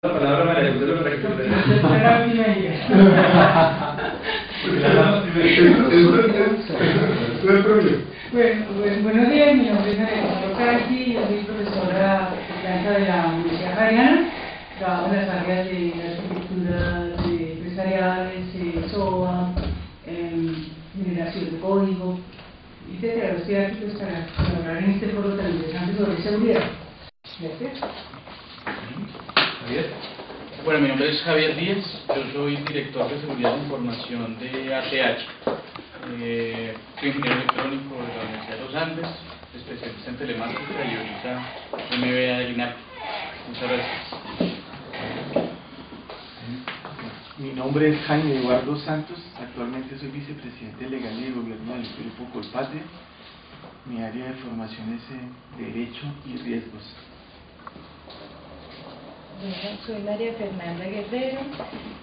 La palabra María José para que se Buenos días, mi nombre es María José Casi, yo soy profesora planta de la Universidad Javeriana, trabajo en las áreas de arquitectura, de empresariales, SOA, generación de código, etc. Estoy aquí pues para hablar en este foro tan interesante sobre seguridad. Gracias. Javier. Bueno, mi nombre es Javier Díaz, yo soy director de seguridad de información de ATH. Soy ingeniero electrónico de la Universidad de los Andes, especialista en telemática y ahorita MBA del INAP. Muchas gracias. Mi nombre es Jaime Eduardo Santos, actualmente soy vicepresidente legal y de gobierno del Grupo Colpatria. Mi área de formación es en Derecho y Riesgos. Bueno, soy María Fernanda Guerrero,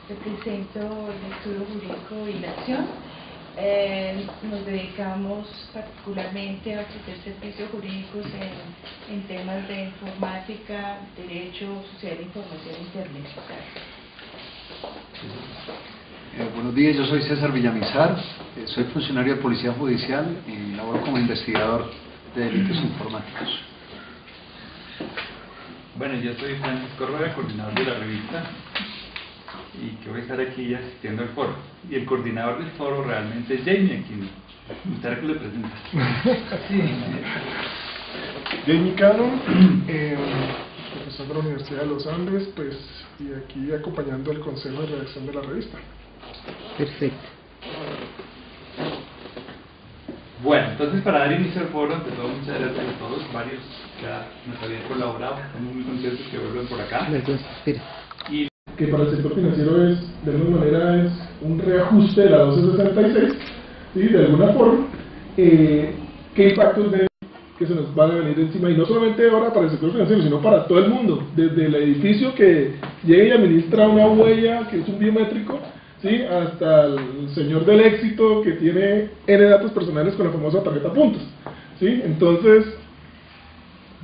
represento el Estudio Jurídico y la Acción. Nos dedicamos particularmente a ofrecer servicios jurídicos en temas de informática, derecho, social, información e internet. Buenos días, yo soy César Villamizar, soy funcionario de Policía Judicial y laboro como investigador de delitos informáticos. Bueno, yo soy Francisco Rueda, coordinador de la revista, y que voy a estar aquí asistiendo al foro. Y el coordinador del foro realmente es Jamie, a quien me gustaría que le presente. Jamie Cannon, profesor de la Universidad de los Andes, pues, y aquí acompañando el consejo de redacción de la revista. Perfecto. Bueno, entonces para dar inicio al foro, ante todo, muchas gracias a todos, varios ya nos habían colaborado, estamos muy contentos que vuelvan por acá. Y Que para el sector financiero es, de alguna manera, es un reajuste de la 1266, ¿sí? De alguna forma, ¿qué impactos ven que se nos van a venir encima? Y no solamente ahora para el sector financiero, sino para todo el mundo, desde el edificio que llega y administra una huella, que es un biométrico, ¿sí? Hasta el señor del éxito que tiene N datos personales con la famosa tarjeta puntos, ¿sí? Entonces,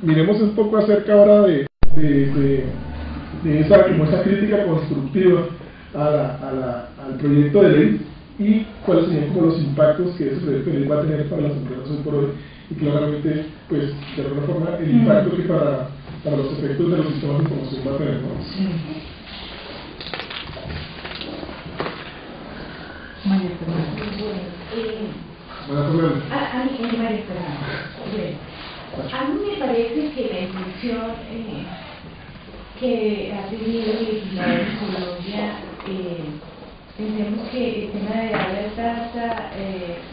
miremos un poco acerca ahora de esa crítica constructiva al proyecto de ley y cuáles serían como los impactos que ese proyecto de ley va a tener para las empresas hoy por hoy, y claramente, pues, de alguna forma, el impacto que para los efectos de los sistemas de información va a tener, ¿no? María Fernanda. María Fernanda. A mí me parece que la intención que ha tenido el legislador en Colombia, pensemos que el tema de la tasa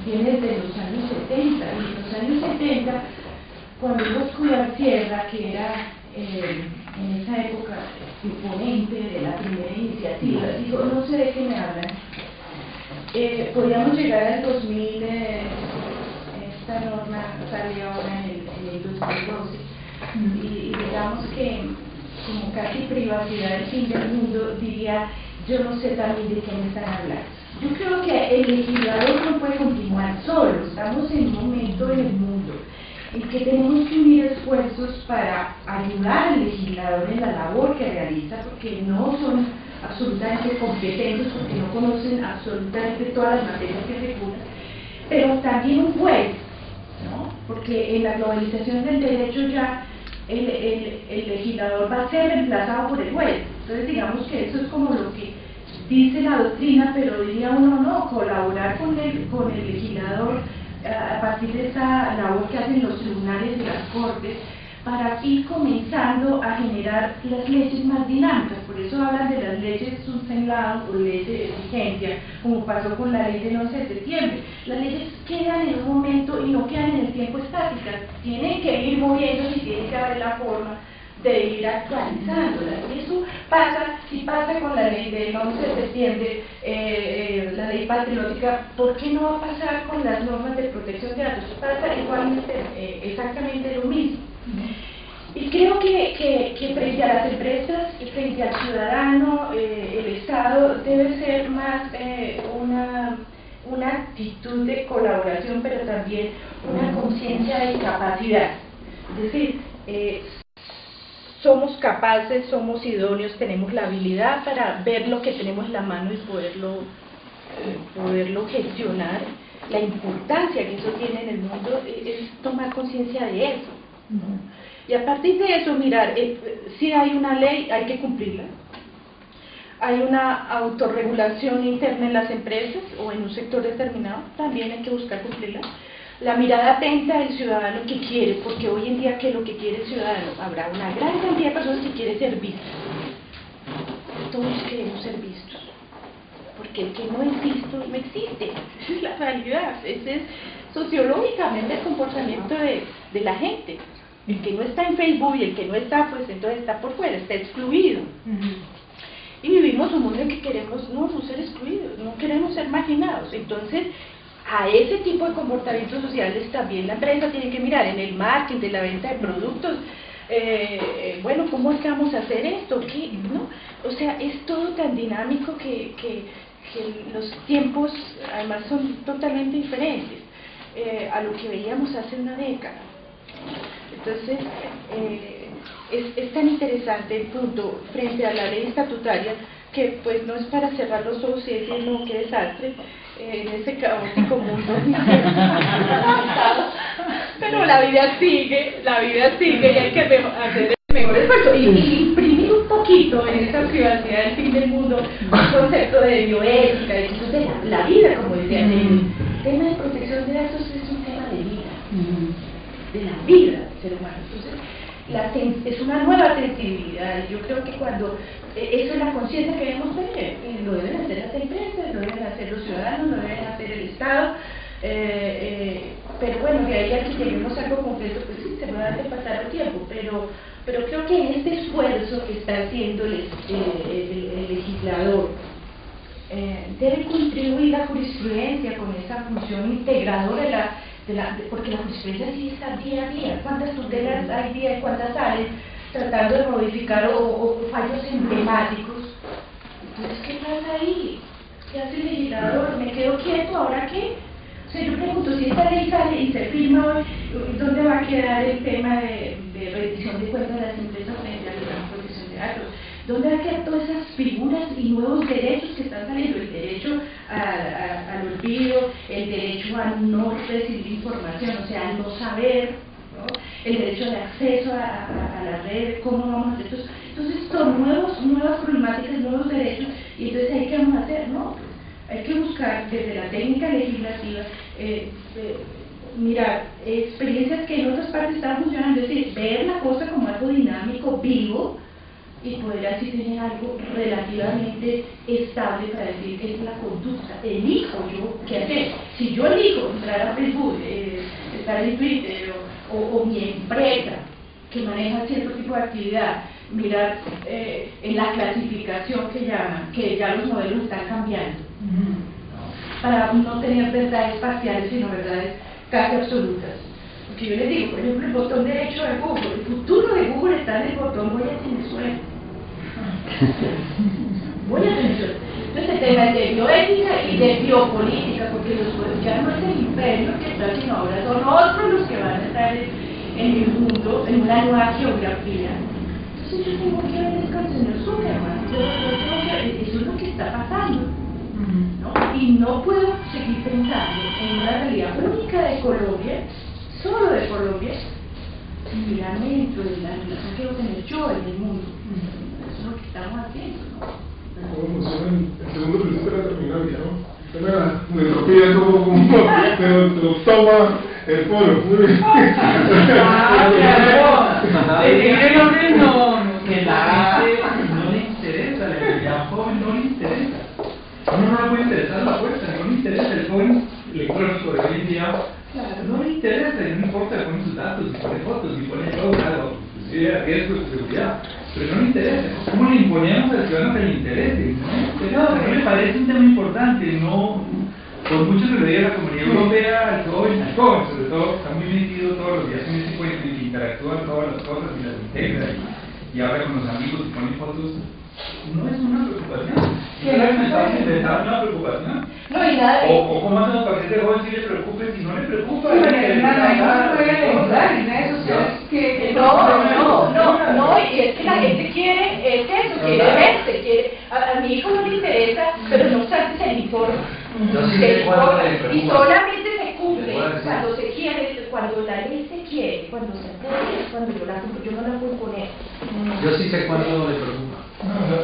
viene desde los años 70, y en los años 70, cuando Hugo Escobar Sierra, que era en esa época el ponente de la primera iniciativa, dijo, no sé de qué me hablan, podríamos llegar al 2000, esta norma salió ahora en el 2012, y digamos que como casi privacidad del fin del mundo, diría, yo no sé también de qué me están hablando. Yo creo que el legislador no puede continuar solo, estamos en un momento en el mundo en que tenemos que unir esfuerzos para ayudar al legislador en la labor que realiza, porque no son absolutamente competentes, porque no conocen absolutamente todas las materias que ejecutan, pero también un juez, ¿no? Porque en la globalización del derecho ya el legislador va a ser reemplazado por el juez. Entonces digamos que eso es como lo que dice la doctrina, pero diría uno no, colaborar con el legislador a partir de esa labor que hacen los tribunales y las cortes, para ir comenzando a generar las leyes más dinámicas. Por eso hablan de las leyes sunset o leyes de vigencia, como pasó con la ley del 11 de septiembre. Las leyes quedan en un momento y no quedan en el tiempo estáticas, tienen que ir moviéndose y tiene que haber la forma de ir actualizándolas. Y eso pasa, si pasa con la ley del 11 de septiembre, la ley patriótica, ¿por qué no va a pasar con las normas de protección de datos? Pasa igualmente, exactamente lo mismo. Y creo que frente a las empresas, frente al ciudadano, el Estado debe ser más una actitud de colaboración, pero también una conciencia de capacidad. Es decir, somos capaces, somos idóneos, tenemos la habilidad para ver lo que tenemos en la mano y poderlo gestionar. La importancia que eso tiene en el mundo es tomar conciencia de eso. Y a partir de eso, mirar, si hay una ley, hay que cumplirla. Hay una autorregulación interna en las empresas o en un sector determinado, también hay que buscar cumplirla. La mirada atenta del ciudadano que quiere, porque hoy en día, ¿qué es lo que quiere el ciudadano? Habrá una gran cantidad de personas que quieren ser vistas. Todos queremos ser vistos, porque el que no es visto no existe. Esa es la realidad, ese es sociológicamente el comportamiento de la gente. El que no está en Facebook y el que no está, pues entonces está por fuera, está excluido. Y vivimos un mundo en que queremos no ser excluidos, no queremos ser marginados. Entonces, a ese tipo de comportamientos sociales también la empresa tiene que mirar en el marketing, de la venta de productos. Bueno, ¿cómo es que vamos a hacer esto? ¿Qué? ¿No? O sea, es todo tan dinámico que los tiempos además son totalmente diferentes a lo que veíamos hace una década. Entonces, es tan interesante el punto frente a la ley estatutaria que pues no es para cerrar los ojos y decir no, qué desastre en ese caótico mundo. Pero la vida sigue y hay que hacer el mejor esfuerzo y imprimir un poquito en esa privacidad del fin del mundo un concepto de bioética, de la vida, como decía el tema de protección de datos es un tema de vida, de la vida del ser humano. Entonces, es una nueva sensibilidad. Yo creo que cuando eso es la conciencia que debemos tener, lo deben hacer las empresas, lo deben hacer los ciudadanos, lo deben hacer el Estado, pero bueno, de ahí a que lleguemos a algo concreto, pues sí, se va a dar de pasar el tiempo, pero creo que en este esfuerzo que está haciendo el legislador, debe contribuir la jurisprudencia con esa función integradora porque la jurisprudencia sí está día a día. ¿Cuántas tutelas hay día y cuántas salen tratando de modificar o fallos emblemáticos? Entonces, ¿qué pasa ahí? ¿Qué hace el legislador? ¿Me quedo quieto? ¿Ahora qué? O sea, yo pregunto, si esta ley sale y se firma, ¿dónde va a quedar el tema de rendición de cuentas de las empresas frente a la protección de datos? ¿Dónde van a quedar todas esas figuras y nuevos derechos que están saliendo? El derecho al olvido, el derecho a no recibir información, o sea, a no saber, ¿no? El derecho de acceso a la red, cómo vamos a hacer esto. Entonces, son nuevas problemáticas, nuevos derechos, y entonces ¿ahí qué vamos a hacer? No, hay que buscar desde la técnica legislativa, mirar experiencias que en otras partes están funcionando, es decir, ver la cosa como algo dinámico, vivo, y poder así tener algo relativamente estable para decir que es la conducta. Elijo yo qué hacer. Si yo elijo entrar a Facebook, estar en Twitter o mi empresa que maneja cierto tipo de actividad, mirar en la clasificación que llaman, que ya los modelos están cambiando, para no tener verdades parciales sino verdades casi absolutas. Porque yo les digo, por ejemplo, el botón derecho de Google, el futuro de Google está en el botón voy a Venezuela. Voy a Venezuela. Entonces el tema es de bioética y de biopolítica, porque ya no es el imperio que está, sino ahora son otros los que van a estar en el mundo, en una nueva geografía. Entonces yo tengo que ver esto al señor Zuckerman. Eso es lo que está pasando, ¿no? Y no puedo seguir pensando en una realidad única de Colombia, solo de Colombia, sin mirarme dentro de la relación que debo tener yo en el mundo. Eso es lo que estamos haciendo, ¿no? ¿Cómo funciona el segundo principio de la terminalia, no? Me lo pide como se lo toma el foro. Muy bien. El hombre que la gente no le interesa, la realidad joven no le interesa. No le puede interesar la apuesta, no le interesa el joven electrónico de hoy en día. No le interesa, no importa si pone sus datos, si pone fotos, si pone algo, si riesgos de seguridad, pero no le interesa. ¿Cómo le imponemos al ciudadano que le interese? No le parece un tema importante, no. Por mucho se le diga a la comunidad europea, al joven sobre todo, está muy metido todos los días en ese tipo de interactúa todas las cosas y las integra y habla con los amigos y pone fotos. No es una preocupación. ¿Es una preocupación? No, y nada. O cómo hacemos para que este joven sí le preocupe si no le preocupa. No se puede ejemplar en redes sociales que no No, y es que la gente quiere, es eso, quiere verse, quiere, a mi hijo no le interesa, pero no obstante se le informa. Y solamente se cumple cuando se quiere, cuando la ley se quiere, cuando se puede, cuando yo no la puedo poner. Yo sí sé cuándo le preocupa.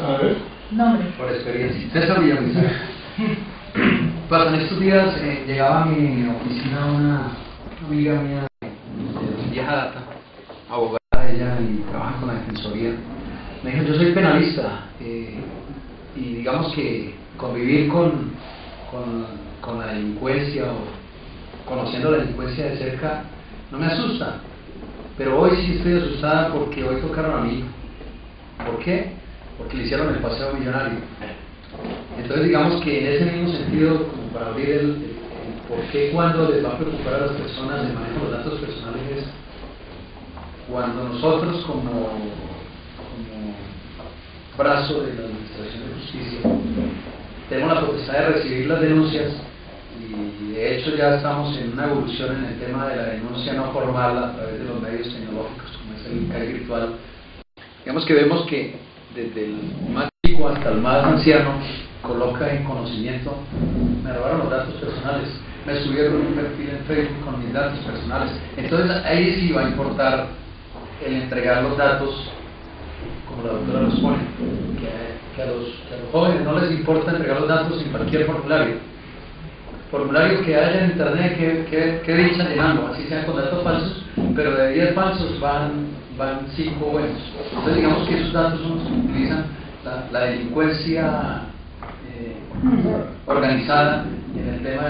A ver. Nombre. Por experiencia. César Villamizar. Pues en estos días llegaba a mi oficina una amiga mía de vieja data, abogada ella y trabaja con la defensoría. Me dijo, yo soy penalista y digamos que convivir con la delincuencia o conociendo la delincuencia de cerca no me asusta, pero hoy sí estoy asustada porque hoy tocaron a mi hijo. ¿Por qué? Porque le hicieron el paseo millonario. Entonces digamos que en ese mismo sentido, como para abrir el por qué cuando les va a preocupar a las personas el manejo de los datos personales es cuando nosotros como brazo de la Administración de Justicia tenemos la potestad de recibir las denuncias y de hecho ya estamos en una evolución en el tema de la denuncia no formal a través de los medios tecnológicos como es el CAI virtual. Digamos que vemos que desde el más chico hasta el más anciano coloca en conocimiento, me robaron los datos personales, me subieron un perfil en Facebook con mis datos personales. Entonces ahí sí va a importar el entregar los datos, como la doctora los pone, que a los jóvenes no les importa entregar los datos en cualquier formulario que haya en internet, que dicha llenando, así sean con datos falsos, pero de 10 falsos van 5 buenos. Entonces digamos que esos datos son los que utilizan la delincuencia organizada en el tema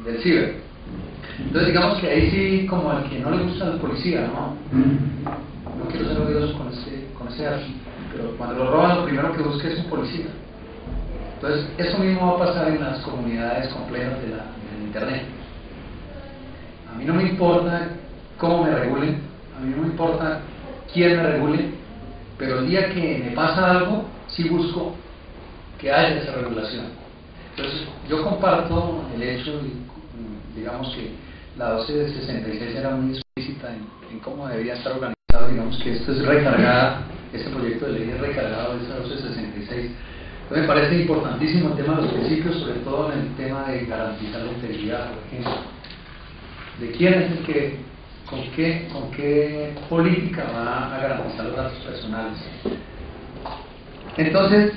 del ciber. Entonces digamos que ahí sí, como al que no le gusta al policía, no quiero ser odioso con ese dato, pero cuando lo roban lo primero que busca es un policía. Entonces eso mismo va a pasar en las comunidades complejas del internet. A mí no me importa cómo me regulen, a mí no me importa quién me regule, pero el día que me pasa algo sí busco que haya esa regulación. Entonces yo comparto el hecho, digamos que la 1266 era muy explícita en cómo debía estar organizado, digamos que esto es recargada, este proyecto de ley es recargado de esa 1266. Entonces me parece importantísimo el tema de los principios, sobre todo en el tema de garantizar la integridad, por ejemplo. ¿De quién es el que, con qué política va a garantizar los datos personales? Entonces,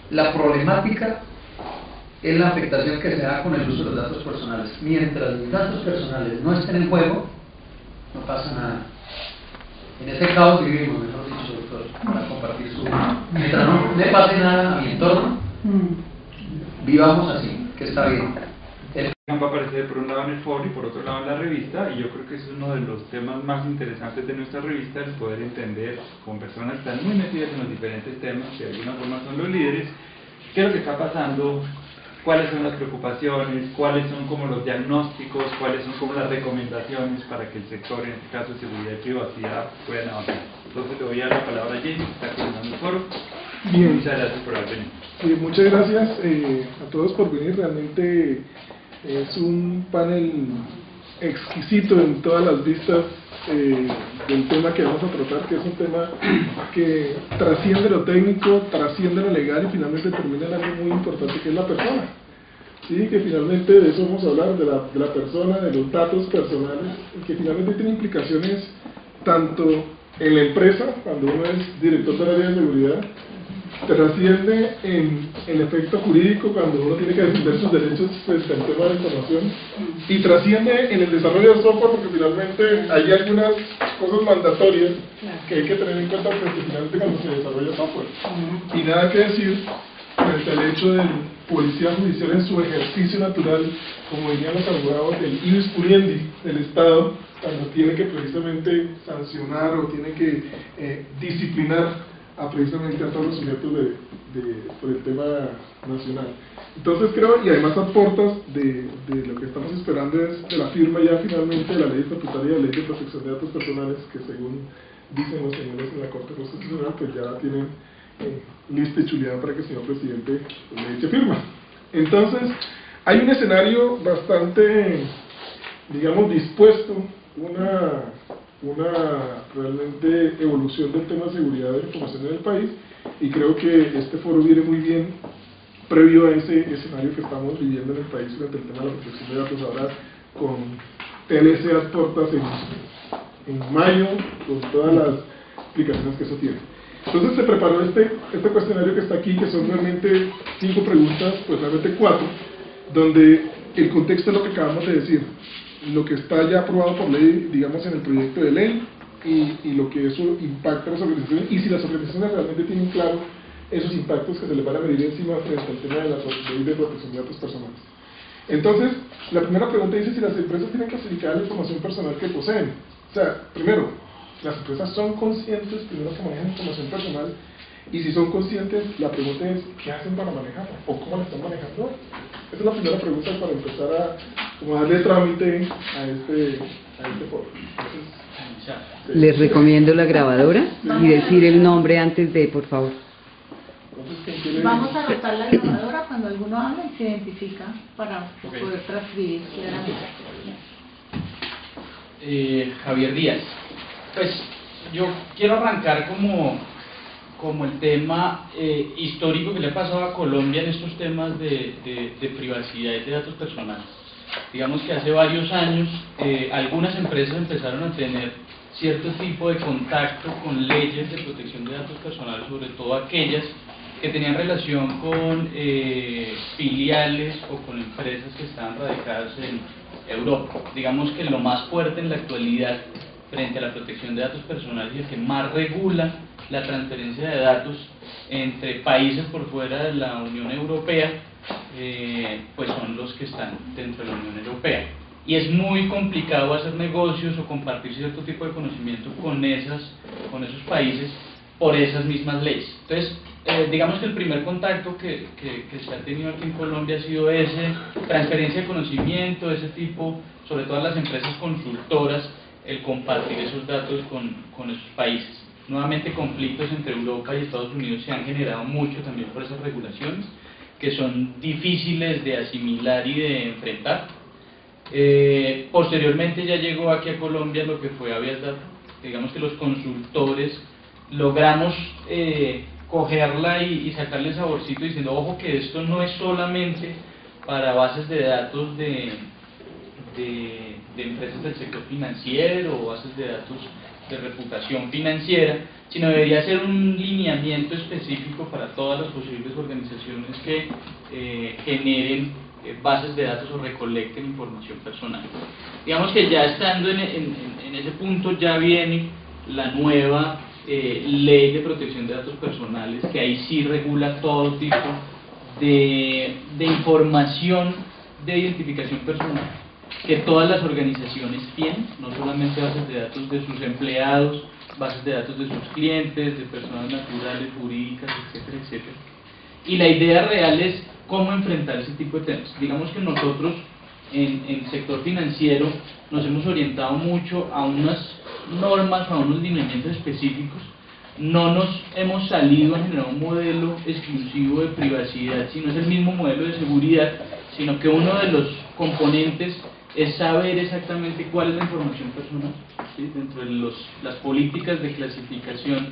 la problemática es la afectación que se da con el uso de los datos personales. Mientras los datos personales no estén en juego, no pasa nada. En ese caos vivimos, mejor dicho, doctor, para compartir su... Mientras no le pase nada a mi entorno, vivamos así, que está bien. Va a aparecer por un lado en el foro y por otro lado en la revista, y yo creo que es uno de los temas más interesantes de nuestra revista, el poder entender con personas que están muy metidas en los diferentes temas, que de alguna forma son los líderes, qué es lo que está pasando, cuáles son las preocupaciones, cuáles son como los diagnósticos, cuáles son como las recomendaciones para que el sector, en este caso seguridad y privacidad, puedan avanzar. Entonces le voy a dar la palabra a Jamie, que está coordinando el foro. Bien. Muchas gracias por haber venido. Muchas gracias a todos por venir. Realmente es un panel exquisito en todas las vistas del tema que vamos a tratar, que es un tema que trasciende lo técnico, trasciende lo legal y finalmente termina en algo muy importante que es la persona. Sí, que finalmente de eso vamos a hablar, de la persona, de los datos personales, y que finalmente tiene implicaciones tanto en la empresa, cuando uno es director del área de seguridad, trasciende en el efecto jurídico cuando uno tiene que defender sus derechos frente al tema de información, y trasciende en el desarrollo de software porque finalmente hay algunas cosas mandatorias que hay que tener en cuenta porque finalmente cuando se desarrolla software. Y nada que decir frente al hecho del policía judicial en su ejercicio natural, como dirían los abogados, del ius puriendi del Estado, cuando tiene que precisamente sancionar o tiene que disciplinar precisamente a todos los sujetos por el tema nacional. Entonces creo, y además aportas de lo que estamos esperando es de la firma ya finalmente de la ley estatutaria de ley de protección de datos personales, que según dicen los señores en la Corte Constitucional, pues ya tienen lista y chuleada para que el señor presidente le eche firma. Entonces hay un escenario bastante, digamos, dispuesto, una realmente evolución del tema de seguridad de la información en el país, y creo que este foro viene muy bien previo a ese escenario que estamos viviendo en el país frente al tema de la protección de datos ahora con TLC a puertas en mayo, con todas las implicaciones que eso tiene. Entonces se preparó este cuestionario que está aquí, que son realmente 5 preguntas, pues realmente 4, donde el contexto es lo que acabamos de decir, lo que está ya aprobado por ley, digamos, en el proyecto de ley, y lo que eso impacta a las organizaciones, y si las organizaciones realmente tienen claro esos impactos que se les van a medir encima frente al tema de la ley de protección de datos personales. Entonces, la primera pregunta dice si las empresas tienen clasificada la información personal que poseen. O sea, primero, las empresas son conscientes, primero, que manejan información personal, y si son conscientes, la pregunta es, ¿qué hacen para manejarla? ¿O cómo la están manejando? Esa es la primera pregunta para empezar a como darle trámite a este foro. Entonces, Les recomiendo la grabadora y decir el nombre antes de, por favor. entonces, ¿quién quiere? Vamos a anotar la grabadora cuando alguno habla y se identifica para poder transcribir claramente. Javier Díaz. Pues yo quiero arrancar como el tema histórico que le ha pasado a Colombia en estos temas de privacidad y de datos personales. Digamos que hace varios años algunas empresas empezaron a tener cierto tipo de contacto con leyes de protección de datos personales, sobre todo aquellas que tenían relación con filiales o con empresas que estaban radicadas en Europa. Digamos que lo más fuerte en la actualidad frente a la protección de datos personales y el que más regula la transferencia de datos entre países por fuera de la Unión Europea, pues son los que están dentro de la Unión Europea. Y es muy complicado hacer negocios o compartir cierto tipo de conocimiento con esos países por esas mismas leyes. Entonces, digamos que el primer contacto que se ha tenido aquí en Colombia ha sido ese, transferencia de conocimiento, ese tipo, sobre todo las empresas consultoras, el compartir esos datos con esos países. Nuevamente, conflictos entre Europa y Estados Unidos se han generado mucho también por esas regulaciones, que son difíciles de asimilar y de enfrentar. Posteriormente ya llegó aquí a Colombia lo que fue Habeas Data. Digamos que los consultores logramos cogerla y sacarle el saborcito diciendo, ojo que esto no es solamente para bases de datos de empresas del sector financiero o bases de datos de reputación financiera, sino debería ser un lineamiento específico para todas las posibles organizaciones que generen bases de datos o recolecten información personal. Digamos que ya estando en ese punto ya viene la nueva ley de protección de datos personales, que ahí sí regula todo tipo de información de identificación personal que todas las organizaciones tienen, no solamente bases de datos de sus empleados, bases de datos de sus clientes, de personas naturales, jurídicas, etcétera, etcétera. Y la idea real es cómo enfrentar ese tipo de temas. Digamos que nosotros en el sector financiero nos hemos orientado mucho a unas normas, a unos lineamientos específicos. No nos hemos salido a generar un modelo exclusivo de privacidad, sino es el mismo modelo de seguridad, sino que uno de los componentes es saber exactamente cuál es la información personal. ¿Sí? Dentro de las políticas de clasificación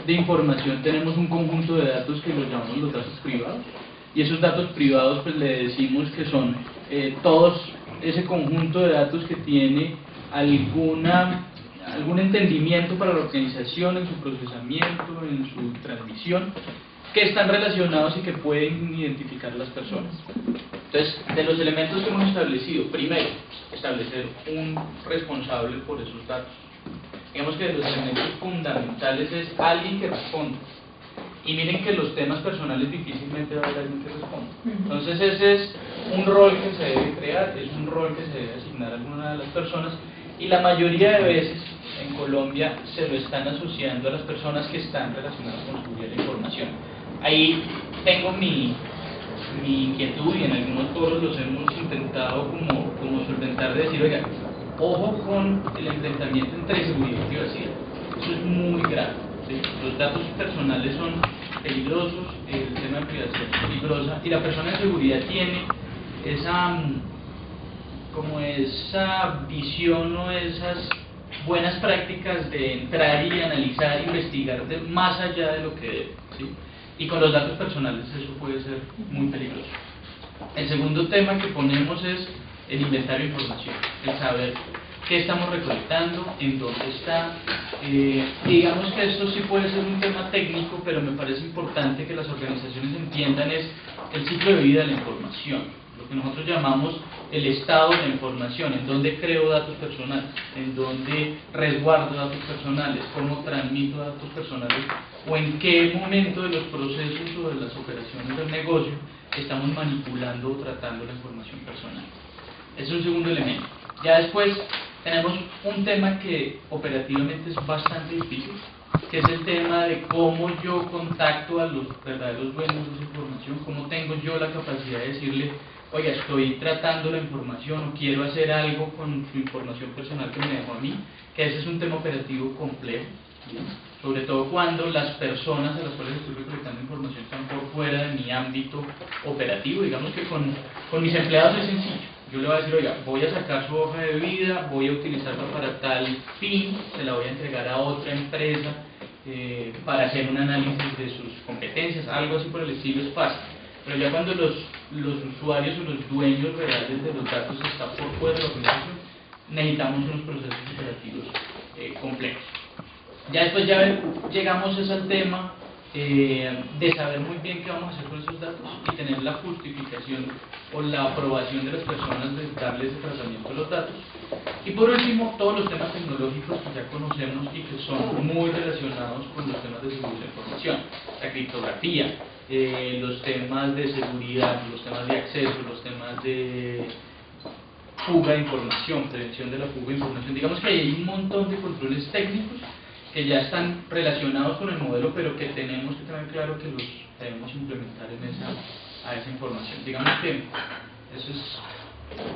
de información tenemos un conjunto de datos que los llamamos los datos privados, y esos datos privados pues le decimos que son todos ese conjunto de datos que tiene algún entendimiento para la organización en su procesamiento, en su transmisión, que están relacionados y que pueden identificar las personas. Entonces, de los elementos que hemos establecido, primero, establecer un responsable por esos datos. Digamos que de los elementos fundamentales es alguien que responda. Y miren que los temas personales difícilmente va a haber alguien que responda. Entonces ese es un rol que se debe crear, es un rol que se debe asignar a alguna de las personas, y la mayoría de veces en Colombia se lo están asociando a las personas que están relacionadas con seguridad de la información. Ahí tengo mi inquietud, y en algunos foros los hemos intentado como solventar, de decir, oiga, ojo con el enfrentamiento entre seguridad y privacidad. Eso es muy grave. ¿Sí? Los datos personales son peligrosos, el tema de privacidad es peligrosa, y la persona de seguridad tiene esa visión o esas buenas prácticas de entrar y analizar, investigar más allá de lo que debe, ¿sí? Y con los datos personales eso puede ser muy peligroso. El segundo tema que ponemos es el inventario de información, el saber qué estamos recolectando, en dónde está. Digamos que esto sí puede ser un tema técnico, pero me parece importante que las organizaciones entiendan es el ciclo de vida de la información, lo que nosotros llamamos el estado de la información, en dónde creo datos personales, en dónde resguardo datos personales, cómo transmito datos personales, o en qué momento de los procesos o de las operaciones del negocio estamos manipulando o tratando la información personal. Ese es un segundo elemento. Ya después tenemos un tema que operativamente es bastante difícil, que es el tema de cómo yo contacto a los verdaderos dueños de esa información, cómo tengo yo la capacidad de decirle, oiga, estoy tratando la información o quiero hacer algo con su información personal que me dejó a mí, que ese es un tema operativo complejo, ¿sí? Sobre todo cuando las personas a las cuales estoy recolectando información están por fuera de mi ámbito operativo. Digamos que con mis empleados es sencillo. Yo le voy a decir, oiga, voy a sacar su hoja de vida, voy a utilizarla para tal fin, se la voy a entregar a otra empresa para hacer un análisis de sus competencias, algo así por el estilo es fácil. Pero ya cuando los usuarios o los dueños reales de los datos están por fuera de la organización, necesitamos unos procesos operativos complejos. Ya después ya llegamos al tema de saber muy bien qué vamos a hacer con esos datos y tener la justificación o la aprobación de las personas de darle ese tratamiento a los datos. Y por último, todos los temas tecnológicos que ya conocemos y que son muy relacionados con los temas de seguridad de información, la criptografía, los temas de seguridad, los temas de acceso, los temas de fuga de información, prevención de la fuga de información. Digamos que hay un montón de controles técnicos que ya están relacionados con el modelo, pero que tenemos que tener claro que los debemos implementar a esa información. Digamos que eso es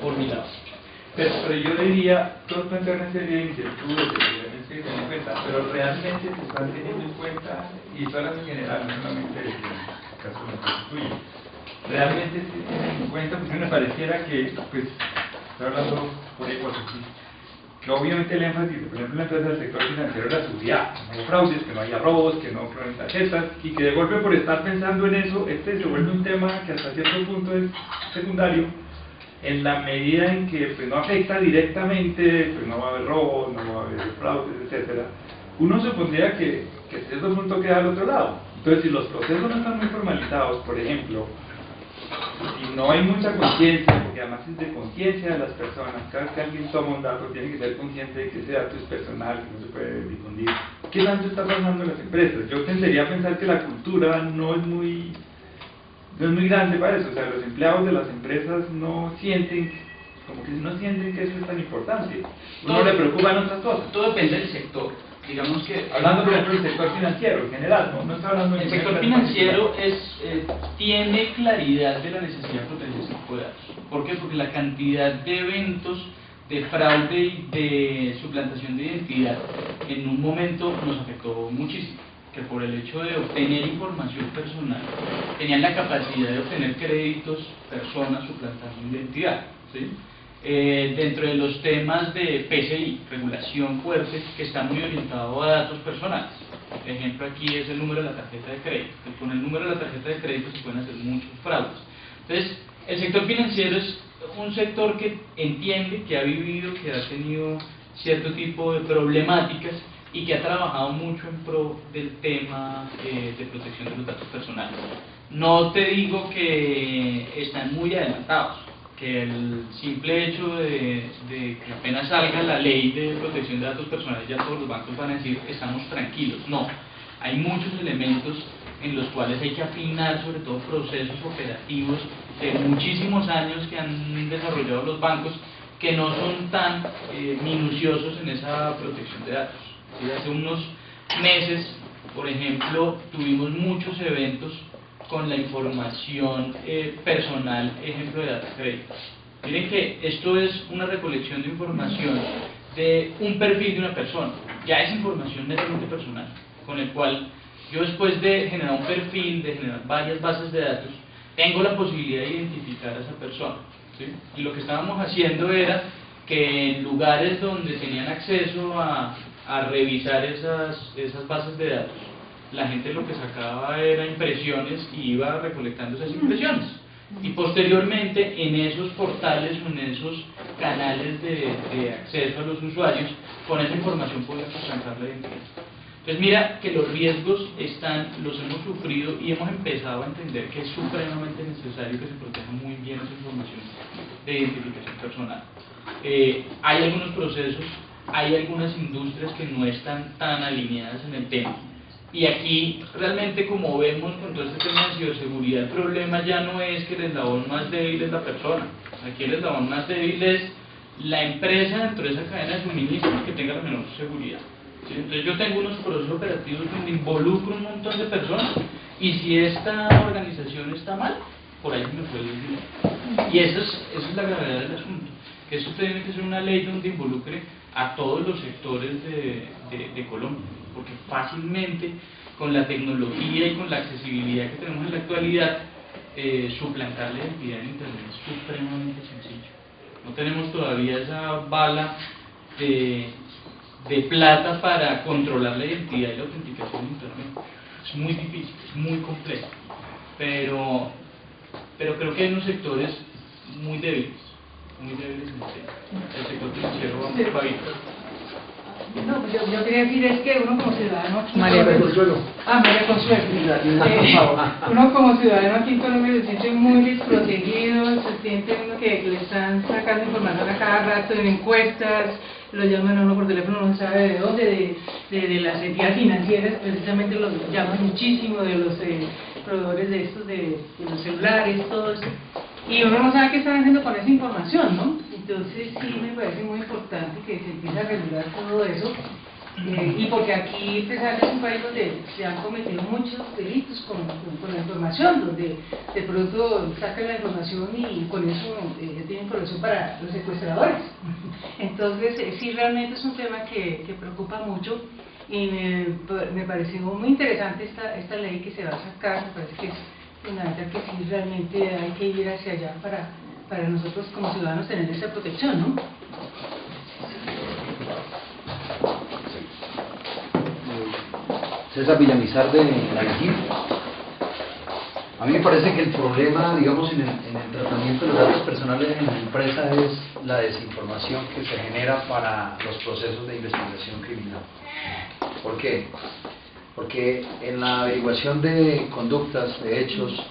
por mi lado. Pero yo diría, todos pueden tener una serie de inquietudes que deben ser tenidas en cuenta, pero realmente se están teniendo en cuenta, y esto en general, no solamente en el caso de nuestro tuyo, realmente se tienen en cuenta, porque me pareciera que, pues, estoy hablando por hipótesis, que obviamente el énfasis, por ejemplo, en la empresa del sector financiero era seguridad, que no haya fraudes, que no haya robos, que no clonen tarjetas, y que de golpe por estar pensando en eso, se vuelve un tema que hasta cierto punto es secundario, en la medida en que pues, no afecta directamente, pues no va a haber robos, no va a haber fraudes, etcétera. Uno supondría que a cierto punto queda al otro lado. Entonces, si los procesos no están muy formalizados, por ejemplo, si no hay mucha conciencia, porque además es de conciencia de las personas, cada vez que alguien toma un dato tiene que ser consciente de que ese dato es personal, que no se puede difundir. ¿Qué tanto está pasando en las empresas? Yo tendería a pensar que la cultura no es muy grande para eso, o sea, los empleados de las empresas no sienten, como que no sienten que eso es tan importante. Uno le preocupan otras cosas. Todo depende del sector. Digamos que hablando por ejemplo del sector financiero en general, no está hablando del sector financiero tiene claridad de la necesidad de proteger ese tipo de datos. ¿Por qué? Porque la cantidad de eventos de fraude y de suplantación de identidad en un momento nos afectó muchísimo, que por el hecho de obtener información personal tenían la capacidad de obtener créditos, personas suplantando identidad, ¿sí? Dentro de los temas de PCI, regulación fuerte, que está muy orientado a datos personales. El ejemplo aquí es el número de la tarjeta de crédito. Con el número de la tarjeta de crédito se pueden hacer muchos fraudes. Entonces, el sector financiero es un sector que entiende, que ha vivido, que ha tenido cierto tipo de problemáticas y que ha trabajado mucho en pro del tema de protección de los datos personales. No te digo que están muy adelantados, que el simple hecho de que apenas salga la ley de protección de datos personales ya todos los bancos van a decir estamos tranquilos. No, hay muchos elementos en los cuales hay que afinar, sobre todo procesos operativos de muchísimos años que han desarrollado los bancos, que no son tan minuciosos en esa protección de datos. ¿Sí? Hace unos meses, por ejemplo, tuvimos muchos eventos con la información personal, ejemplo de data crédito. Miren que esto es una recolección de información de un perfil de una persona, ya es información netamente personal, con el cual yo después de generar un perfil, de generar varias bases de datos, tengo la posibilidad de identificar a esa persona, ¿sí? Y lo que estábamos haciendo era que en lugares donde tenían acceso a revisar esas bases de datos, la gente lo que sacaba era impresiones y iba recolectando esas impresiones. Y posteriormente en esos portales o en esos canales de acceso a los usuarios, con esa información podía suplantar la identidad. Entonces mira que los riesgos los hemos sufrido y hemos empezado a entender que es supremamente necesario que se proteja muy bien esa información de identificación personal. Hay algunos procesos, hay algunas industrias que no están tan alineadas en el tema. Y aquí realmente, como vemos con todo este tema de ciberseguridad, el problema ya no es que el eslabón más débil es la persona. Aquí el eslabón más débil es la empresa dentro de esa cadena de suministro que tenga la menor seguridad. ¿Sí? Entonces yo tengo unos procesos operativos donde involucro un montón de personas y si esta organización está mal, por ahí me puede ir. Y esa es la gravedad del asunto. Que esto tiene que ser una ley donde involucre a todos los sectores de Colombia, porque fácilmente con la tecnología y con la accesibilidad que tenemos en la actualidad, suplantar la identidad en Internet es supremamente sencillo. No tenemos todavía esa bala de plata para controlar la identidad y la autenticación en Internet. Es muy difícil, es muy complejo, pero creo que hay unos sectores muy débiles en el tema. El sector financiero va bien. No, pues yo quería decir es que uno como ciudadano aquí María Consuelo. María Consuelo. Uno como ciudadano aquí en Colombia se siente muy desprotegido, se siente uno que le están sacando información a cada rato en encuestas, lo llaman a uno por teléfono, no sabe de dónde, de las entidades financieras, precisamente los llaman muchísimo, de los proveedores de estos, de los celulares, todo eso. Y uno no sabe qué están haciendo con esa información, ¿no? Entonces sí me parece muy importante que se empiece a regular todo eso, y porque aquí, pesar es un país donde se han cometido muchos delitos con la información, donde de pronto sacan la información y con eso ya tienen información para los secuestradores. Entonces sí, realmente es un tema que preocupa mucho y me pareció muy interesante esta ley que se va a sacar. Me parece que es fundamental que sí, realmente hay que ir hacia allá para nosotros como ciudadanos tener esa protección, ¿no? César Villamizar de la Vigil. A mí me parece que el problema, digamos, en el tratamiento de los datos personales en la empresa es la desinformación que se genera para los procesos de investigación criminal. ¿Por qué? Porque en la averiguación de conductas, de hechos,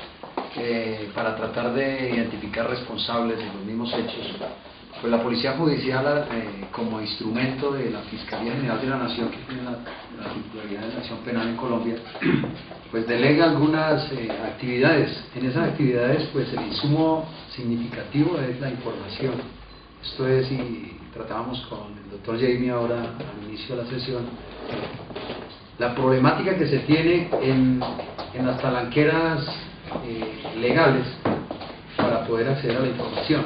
para tratar de identificar responsables de los mismos hechos, pues la Policía Judicial, como instrumento de la Fiscalía General de la Nación, que tiene la titularidad de la acción penal en Colombia, pues delega algunas actividades. En esas actividades, pues el insumo significativo es la información. Esto es, y tratábamos con el doctor Jamie ahora al inicio de la sesión, la problemática que se tiene en las talanqueras legales para poder acceder a la información.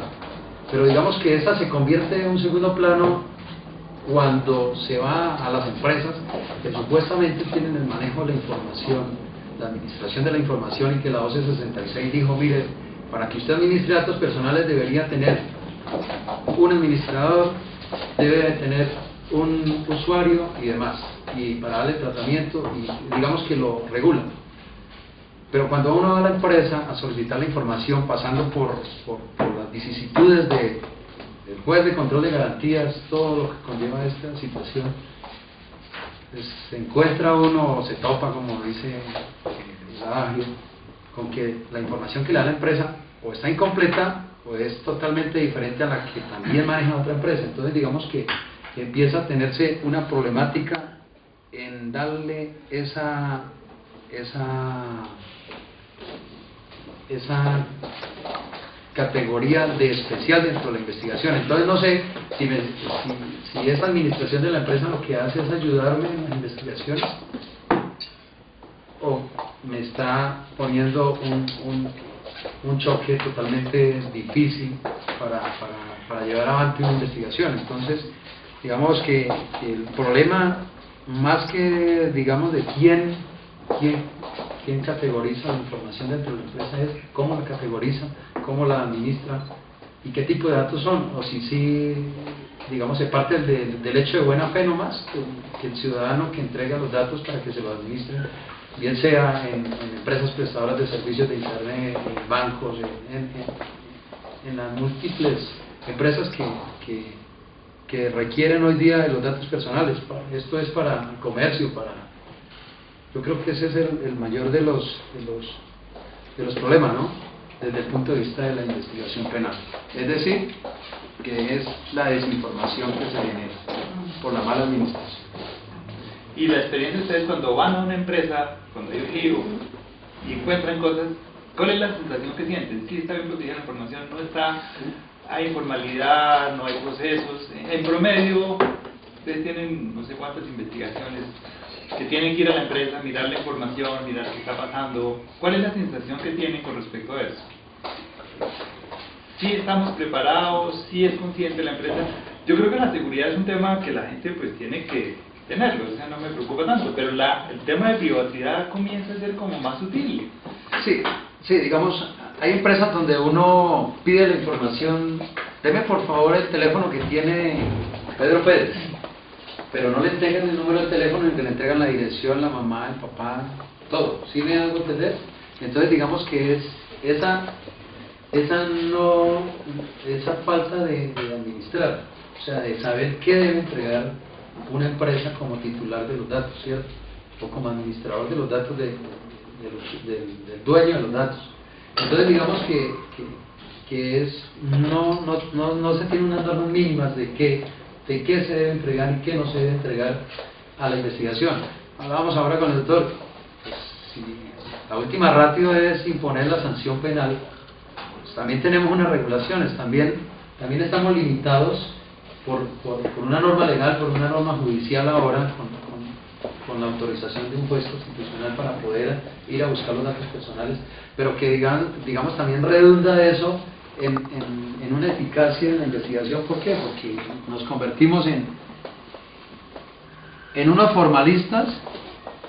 Pero digamos que esta se convierte en un segundo plano cuando se va a las empresas que supuestamente tienen el manejo de la información, la administración de la información, y que la 1266 dijo, mire, para que usted administre datos personales debería tener un administrador, debe tener un usuario y demás, y para darle tratamiento, y digamos que lo regula. Pero cuando uno va a la empresa a solicitar la información, pasando por las vicisitudes del juez de control de garantías, todo lo que conlleva esta situación, pues se encuentra uno, o se topa, como dice el adagio, con que la información que le da la empresa o está incompleta o es totalmente diferente a la que también maneja otra empresa. Entonces digamos que empieza a tenerse una problemática en darle esa categoría de especial dentro de la investigación. Entonces no sé si esa administración de la empresa lo que hace es ayudarme en las investigaciones o me está poniendo un choque totalmente difícil para llevar adelante una investigación. Entonces digamos que el problema, más que digamos de quién categoriza la información dentro de la empresa, es cómo la categoriza, cómo la administra y qué tipo de datos son, o si sí, digamos, se parte del hecho de buena fe nomás, que el ciudadano que entrega los datos para que se los administren, bien sea en empresas prestadoras de servicios de internet, en bancos, en las múltiples empresas que requieren hoy día de los datos personales. Esto es para el comercio, yo creo que ese es el mayor de los problemas, ¿no? Desde el punto de vista de la investigación penal. Es decir, que es la desinformación que se genera por la mala administración. Y la experiencia de ustedes cuando van a una empresa, cuando hay un lío y encuentran cosas, ¿cuál es la sensación que sienten? ¿Sí está bien protegida la información? ¿No está? ¿Hay informalidad? ¿No hay procesos? En promedio, ustedes tienen no sé cuántas investigaciones que tienen que ir a la empresa, mirar la información, mirar qué está pasando. ¿Cuál es la sensación que tienen con respecto a eso? ¿Sí estamos preparados? ¿Sí es consciente la empresa? Yo creo que la seguridad es un tema que la gente pues tiene que tenerlo, o sea, no me preocupa tanto, pero el tema de privacidad comienza a ser como más sutil. Sí, digamos, hay empresas donde uno pide la información, deme por favor el teléfono que tiene Pedro Pérez, pero no le entregan el número de teléfono, en que le entregan la dirección, la mamá, el papá, todo. ¿Sí me hago entender? Entonces digamos que es esa falta de administrar, o sea, de saber qué debe entregar una empresa como titular de los datos, ¿cierto? O como administrador de los datos del dueño de los datos. Entonces digamos que no se tienen unas normas mínimas de qué se debe entregar y qué no se debe entregar a la investigación. Hablábamos ahora con el doctor, pues, si la última ratio es imponer la sanción penal, pues también tenemos unas regulaciones, también estamos limitados por una norma legal, por una norma judicial ahora, con la autorización de un juez constitucional para poder ir a buscar los datos personales, pero que digamos también redunda eso en una eficacia en la investigación. ¿Por qué? Porque nos convertimos en unos formalistas,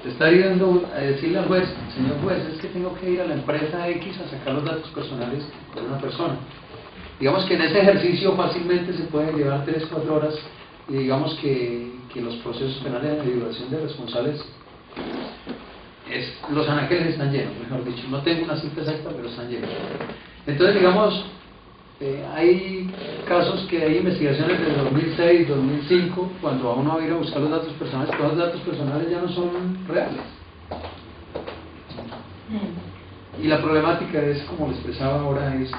estar yendo a decirle al juez, señor juez, es que tengo que ir a la empresa X a sacar los datos personales de una persona. Digamos que en ese ejercicio fácilmente se pueden llevar 3-4 horas, y digamos que los procesos penales de divulgación de responsables, los anaqueles están llenos, mejor dicho. No tengo una cifra exacta, pero están llenos. Entonces, digamos, hay casos que hay investigaciones del 2006, 2005, cuando a uno va a ir a buscar los datos personales, todos los datos personales ya no son reales. Y la problemática es, como le expresaba ahora, es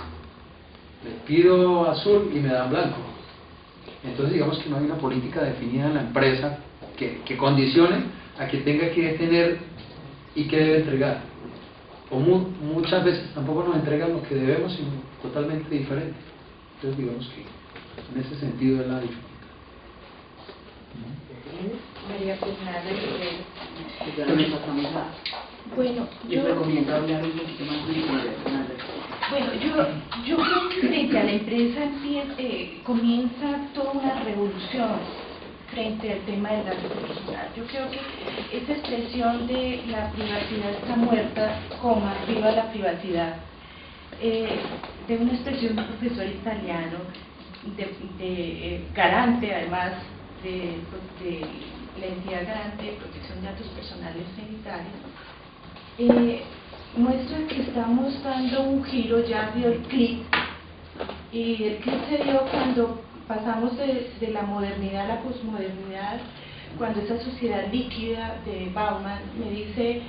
le pido azul y me dan blanco. Entonces digamos que no hay una política definida en la empresa que condicione a que tenga que tener y que debe entregar. O muchas veces tampoco nos entregan lo que debemos, sino totalmente diferente. Entonces digamos que en ese sentido es la dificultad. María Fernanda Entonces pasamos a... Bueno, yo recomiendo hablar un poquito más de María Fernanda. Bueno, yo creo que frente a la empresa comienza toda una revolución frente al tema del dato personal. Yo creo que esa expresión de la privacidad está muerta, viva la privacidad, de una expresión de un profesor italiano, garante además de la entidad garante de protección de datos personales sanitarios, muestra que estamos dando un giro. Ya dio el clic, y el clic se dio cuando pasamos de la modernidad a la posmodernidad, cuando esa sociedad líquida de Bauman me dice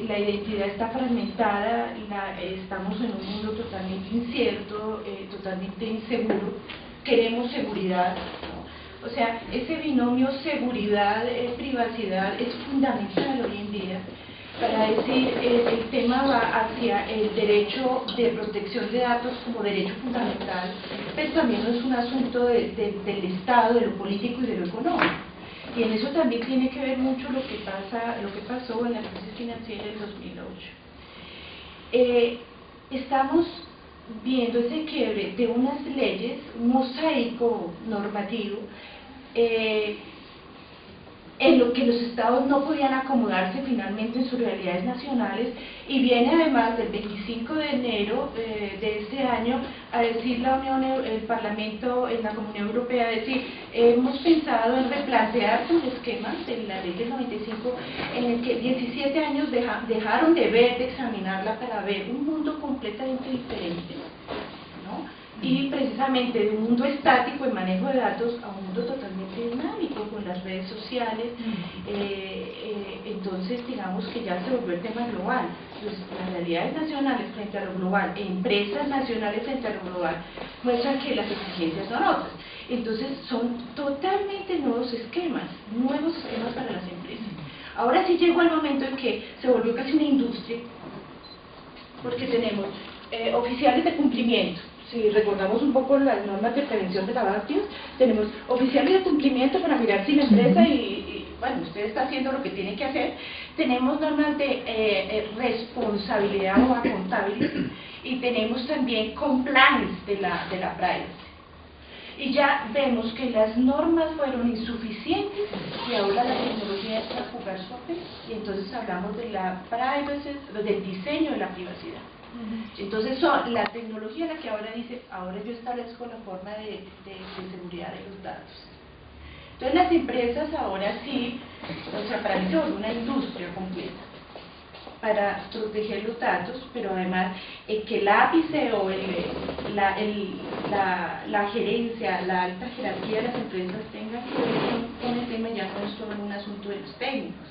la identidad está fragmentada, estamos en un mundo totalmente incierto, totalmente inseguro, queremos seguridad, ¿no? O sea, ese binomio seguridad-privacidad es fundamental hoy en día. Para decir, el tema va hacia el derecho de protección de datos como derecho fundamental, pero también es un asunto del Estado, de lo político y de lo económico. Y en eso también tiene que ver mucho lo que pasó en la crisis financiera del 2008. Estamos viendo ese quiebre de unas leyes, un mosaico normativo, en lo que los estados no podían acomodarse finalmente en sus realidades nacionales, y viene además del 25 de enero de este año a decir el Parlamento en la Comunidad Europea, a decir, hemos pensado en replantear un esquema de la ley del 95 en el que 17 años dejaron de ver, de examinarla para ver un mundo completamente diferente, ¿no? Y precisamente de un mundo estático en manejo de datos a un mundo totalmente dinámico con las redes sociales. Entonces digamos que ya se volvió el tema global. Entonces, las realidades nacionales frente a lo global, empresas nacionales frente a lo global, muestran que las exigencias son otras. Entonces son totalmente nuevos esquemas para las empresas. Ahora sí llegó el momento en que se volvió casi una industria, porque tenemos oficiales de cumplimiento. Si recordamos un poco las normas de prevención de lavados, tenemos oficiales de cumplimiento para mirar si la empresa bueno, usted está haciendo lo que tiene que hacer. Tenemos normas de responsabilidad o accountability, y tenemos también compliance de la privacy. Y ya vemos que las normas fueron insuficientes y ahora la tecnología está a jugar su papel, y entonces hablamos de la privacy, del diseño de la privacidad. Entonces la tecnología la que ahora dice, ahora yo establezco la forma de seguridad de los datos. Entonces las empresas ahora sí, o sea, para mí se vuelve una industria completa para proteger los datos, pero además que el ápice o la gerencia, la alta jerarquía de las empresas tenga que ver con el tema, ya no es solo un asunto de los técnicos.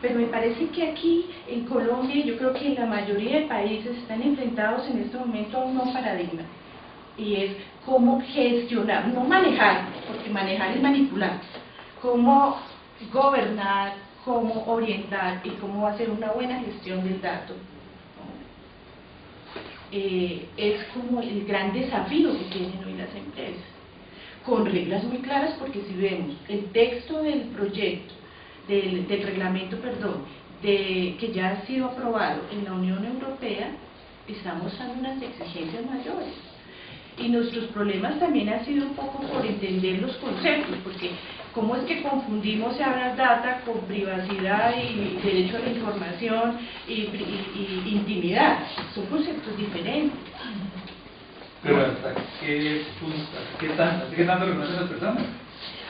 Pero me parece que aquí en Colombia, yo creo que la mayoría de países están enfrentados en este momento a un nuevo paradigma, y es cómo gestionar, no manejar, porque manejar es manipular, cómo gobernar, cómo orientar y cómo hacer una buena gestión del dato. Es como el gran desafío que tienen hoy las empresas, con reglas muy claras, porque si vemos el texto del proyecto, del reglamento, que ya ha sido aprobado en la Unión Europea, estamos dando unas exigencias mayores. Y nuestros problemas también han sido un poco por entender los conceptos, porque cómo es que confundimos ahora data con privacidad y derecho a la información y intimidad. Son conceptos diferentes. Pero ¿hasta qué punto, hasta qué tanto reconocen las personas?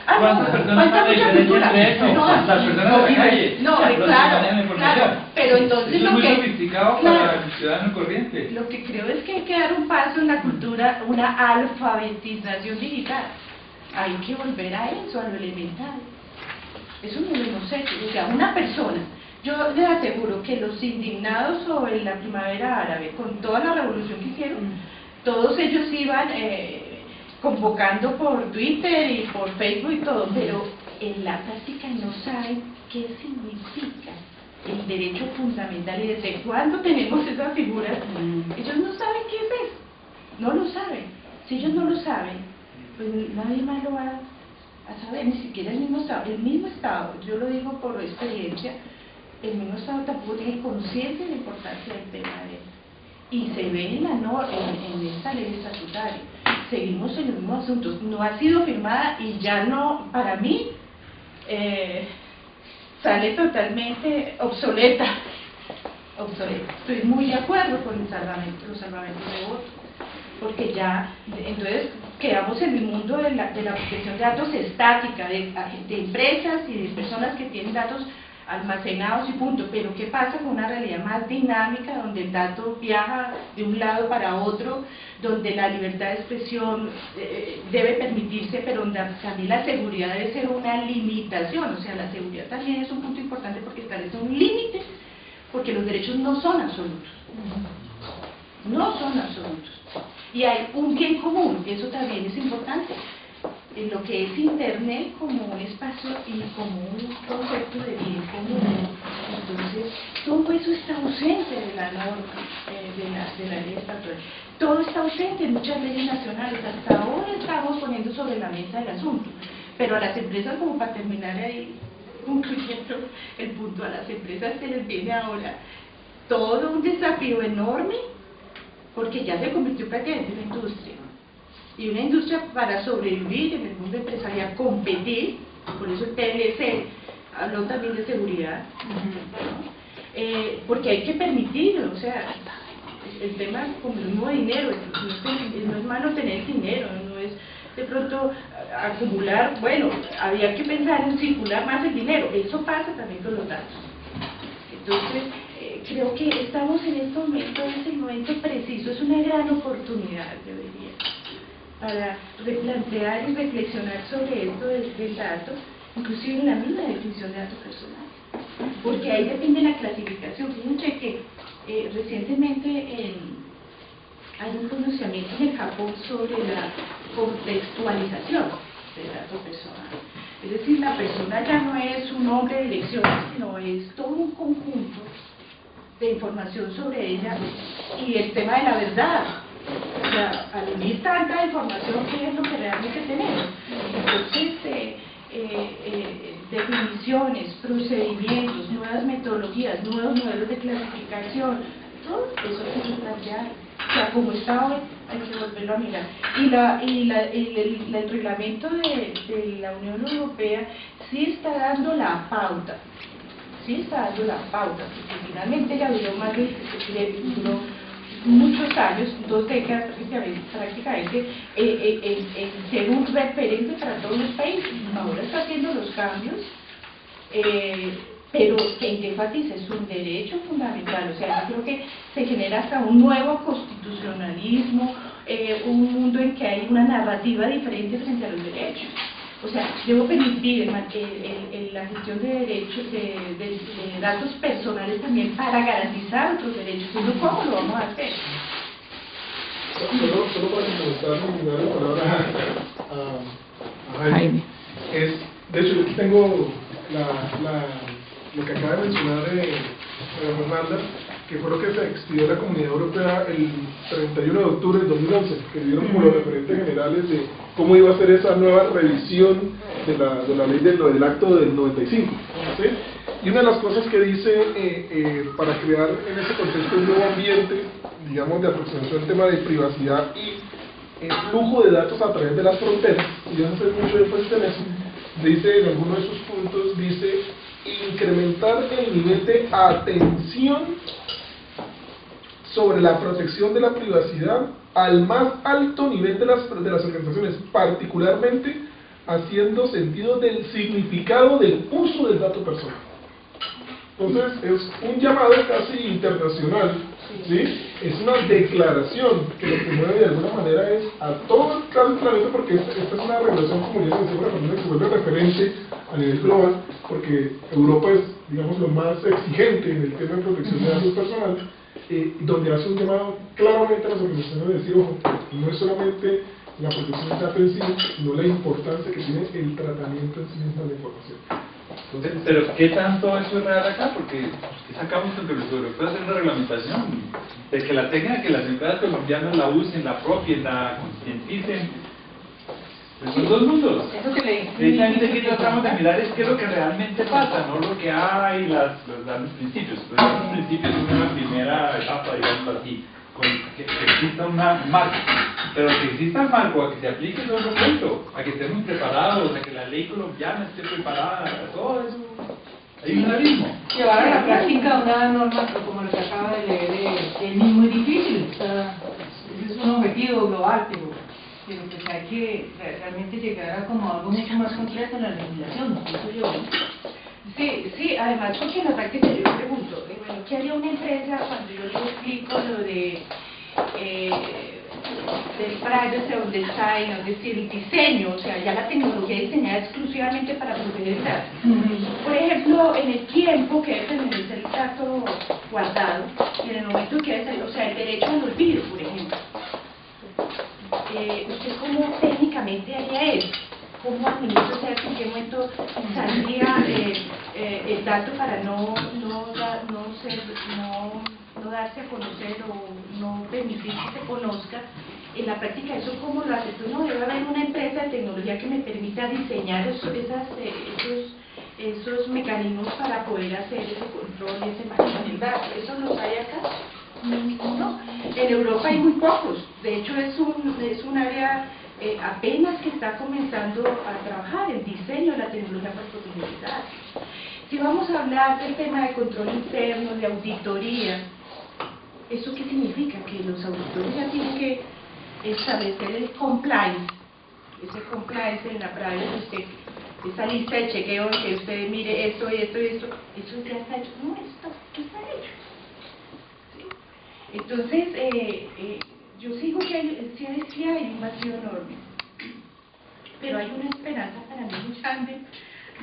¿Cuántas personas están de diferencia entre eso? Las personas de la calle, los que manejan la información. Pero entonces eso es muy sofisticado para el ciudadano corriente. Lo que creo es que hay que dar un paso en la cultura, una alfabetización digital. Hay que volver a eso, a lo elemental. Eso no lo hemos hecho. O sea, una persona, yo les aseguro que los indignados sobre la primavera árabe, con toda la revolución que hicieron, todos ellos iban convocando por Twitter y por Facebook y todo, pero en la práctica no saben qué significa el derecho fundamental, y desde cuándo tenemos esas figuras. Ellos no saben qué es eso, no lo saben. Si ellos no lo saben, pues nadie más lo va a saber, ni siquiera el mismo Estado, yo lo digo por experiencia, el mismo Estado tampoco tiene conciencia de la importancia del tema de él. Y se ve en esta ley estatutaria. Seguimos en los mismos asuntos, no ha sido firmada y ya no, para mí, sale totalmente obsoleta. Estoy muy de acuerdo con los salvamentos de votos, porque ya, entonces, quedamos en el mundo de la protección de datos estática, de empresas y de personas que tienen datos almacenados y punto. Pero ¿qué pasa con una realidad más dinámica, donde el dato viaja de un lado para otro, donde la libertad de expresión debe permitirse, pero donde también la seguridad debe ser una limitación? O sea, la seguridad también es un punto importante, porque establece un límite, porque los derechos no son absolutos, no son absolutos, y hay un bien común, eso también es importante, en lo que es Internet como un espacio y como un concepto de bien común. Entonces, todo eso está ausente de la norma, de la ley estatal. Todo está ausente en muchas leyes nacionales. Hasta ahora estamos poniendo sobre la mesa el asunto, pero a las empresas, como para terminar ahí concluyendo el punto, a las empresas se les viene ahora todo un desafío enorme, porque ya se convirtió prácticamente en una industria. Y una industria, para sobrevivir en el mundo empresarial, competir, por eso el TLC habló también de seguridad, ¿no? Porque hay que permitir, o sea, el tema como el mismo dinero, no es malo tener dinero, no es de pronto acumular, bueno, había que pensar en circular más el dinero, eso pasa también con los datos. Entonces, creo que estamos en este momento, es el momento preciso, es una gran oportunidad, debería, para replantear y reflexionar sobre esto del dato, inclusive en la misma definición de dato personal, porque ahí depende la clasificación. Fíjense que recientemente hay un pronunciamiento en el Japón sobre la contextualización del dato personal. Es decir, la persona ya no es un nombre de dirección, sino es todo un conjunto de información sobre ella y el tema de la verdad. O sea, al unir tanta información, ¿qué es lo que realmente tenemos? Entonces, definiciones, procedimientos, nuevas metodologías, nuevos modelos de clasificación, todo eso hay que plantear. O sea, como está hoy, hay que volverlo a mirar. El reglamento de la Unión Europea sí está dando la pauta, porque finalmente ya duró duró muchos años, 2 décadas prácticamente, en ser un referente para todos los países. Ahora está haciendo los cambios, pero que enfatiza es un derecho fundamental. O sea, yo creo que se genera hasta un nuevo constitucionalismo, un mundo en que hay una narrativa diferente frente a los derechos. O sea, debo permitir la gestión de derechos, de datos personales también para garantizar otros derechos. Entonces, ¿cómo lo vamos a hacer? Solo para comentar y dar la palabra a Jaime. De hecho, yo aquí tengo lo que acaba de mencionar Fernanda, que fue lo que se expidió la Comunidad Europea el 31 de octubre del 2011, que dieron como los referentes generales de cómo iba a ser esa nueva revisión de la ley del acto del 95. ¿Sí? Y una de las cosas que dice para crear en ese contexto un nuevo ambiente, digamos, de aproximación al tema de privacidad y flujo de datos a través de las fronteras, y ya no sé mucho énfasis en eso, dice en alguno de sus puntos, dice incrementar el nivel de atención sobre la protección de la privacidad al más alto nivel de las organizaciones, particularmente haciendo sentido del significado del uso del dato personal. Entonces es un llamado casi internacional, ¿sí? Es una declaración que lo que mueve de alguna manera es a todo el planeta, porque esta es una regulación, como ya decía, que se vuelve referente a nivel global, porque Europa es, digamos, lo más exigente en el tema de protección de datos personales, donde hace un llamado claramente a las organizaciones de decir, ojo, no es solamente la protección del dato en sí, sino la importancia que tiene el tratamiento en sí mismo de la información. Entonces, pero ¿qué tanto eso es real acá? Porque sacamos entre los europeos hacer una reglamentación de que la técnica que las empresas colombianas la usen, la apropien, la concienticen. Pues son dos mundos. Precisamente que tratamos de mirar es qué es lo que realmente pasa, no lo que hay, los grandes principios. Pues esos principios son una primera etapa, digamos así, que exista una marca. Pero que exista el marco, a que se aplique todo el momento, a que estemos preparados, a que la ley colombiana esté preparada, todo eso. Hay un abismo. Llevar a la práctica una norma como lo que acaba de leer es muy difícil. O sea, es un objetivo global, pero pues hay que realmente llegar a como algo mucho más concreto en la legislación. Eso yo. Sí, además porque en la práctica yo me pregunto, bueno, ¿qué haría una empresa cuando yo le explico lo de del privacy o del design, es decir, el diseño, o sea, ya la tecnología diseñada exclusivamente para proteger el dato? Por ejemplo, en el tiempo que debe permanecer el dato guardado y en el momento que debe salir, o sea, el derecho al olvido, por ejemplo. ¿Usted cómo técnicamente haría eso? ¿Cómo administra usted en qué momento saldría el dato para no darse a conocer o no permitir que se conozca? En la práctica, ¿eso cómo lo hace? Entonces, no debe haber una empresa de tecnología que me permita diseñar esos mecanismos para poder hacer ese control y ese manejo del dato. ¿Eso los hay acá? No. En Europa hay muy pocos. De hecho, es un área apenas que está comenzando a trabajar el diseño de la tecnología para proteger datos. Si vamos a hablar del tema de control interno, de auditoría, ¿eso qué significa? Que los auditores ya tienen que establecer el compliance, ese compliance en la privacy, esa lista de chequeo que usted mire esto y esto y esto, eso ya está hecho. No, esto está hecho. ¿Sí? Entonces, yo sigo que sí hay un vacío enorme, pero hay una esperanza para mí muy grande.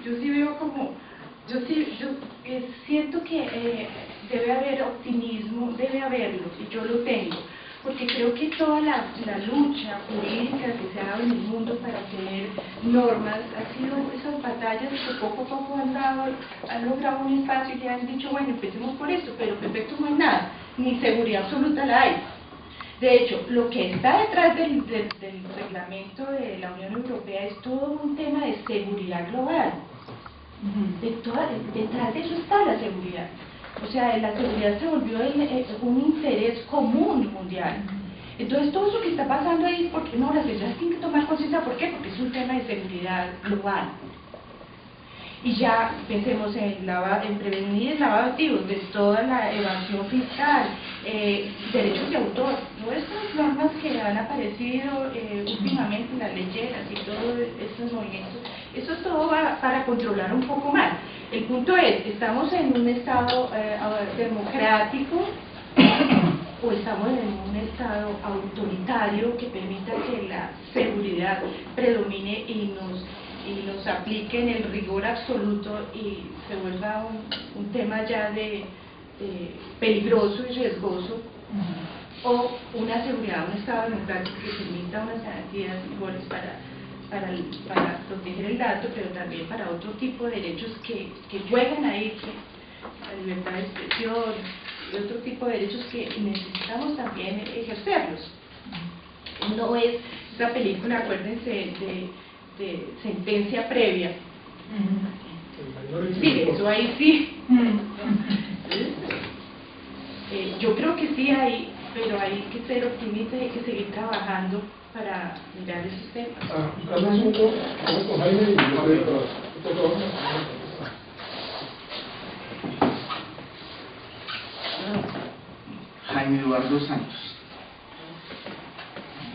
Yo sí veo como, siento que debe haber optimismo, debe haberlo, y yo lo tengo, porque creo que toda la lucha jurídica que se ha dado en el mundo para tener normas, ha sido esas batallas que poco a poco han logrado un espacio y ya han dicho, bueno, empecemos por esto, pero perfecto no hay nada, ni seguridad absoluta la hay. De hecho, lo que está detrás del reglamento de la Unión Europea es todo un tema de seguridad global. Detrás de eso está la seguridad. O sea, la seguridad se volvió un interés común mundial. Entonces, todo eso que está pasando ahí, porque no, las personas tienen que tomar conciencia. ¿Por qué? Porque es un tema de seguridad global. Y ya pensemos en prevenir el lavado de activos, de toda la evasión fiscal, derechos de autor, todas estas normas que han aparecido últimamente en las leyeras y todos estos movimientos, eso todo va para controlar un poco más. El punto es, ¿estamos en un estado democrático o estamos en un estado autoritario que permita que la seguridad predomine y nos apliquen el rigor absoluto y se vuelva un tema ya de peligroso y riesgoso, o una seguridad, un estado democrático que permita unas garantías iguales para proteger el dato, pero también para otro tipo de derechos que juegan ahí, la libertad de expresión y otro tipo de derechos que necesitamos también ejercerlos. No es esa película, acuérdense, de sentencia previa. Sí, eso ahí sí. Yo creo que sí hay, pero hay que ser optimista y hay que seguir trabajando para mirar esos temas. Jaime Eduardo Santos.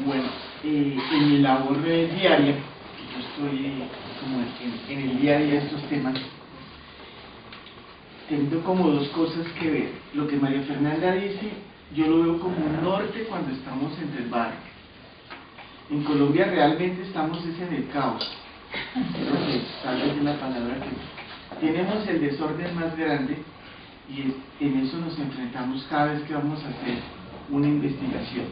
Bueno, en mi labor diaria, yo estoy como en el día a día de estos temas, tengo como dos cosas que ver. Lo que María Fernanda dice, yo lo veo como un norte cuando estamos entre el barrio. En Colombia realmente estamos en el caos. Creo que tal vez es la palabra que tenemos el desorden más grande, y en eso nos enfrentamos cada vez que vamos a hacer una investigación.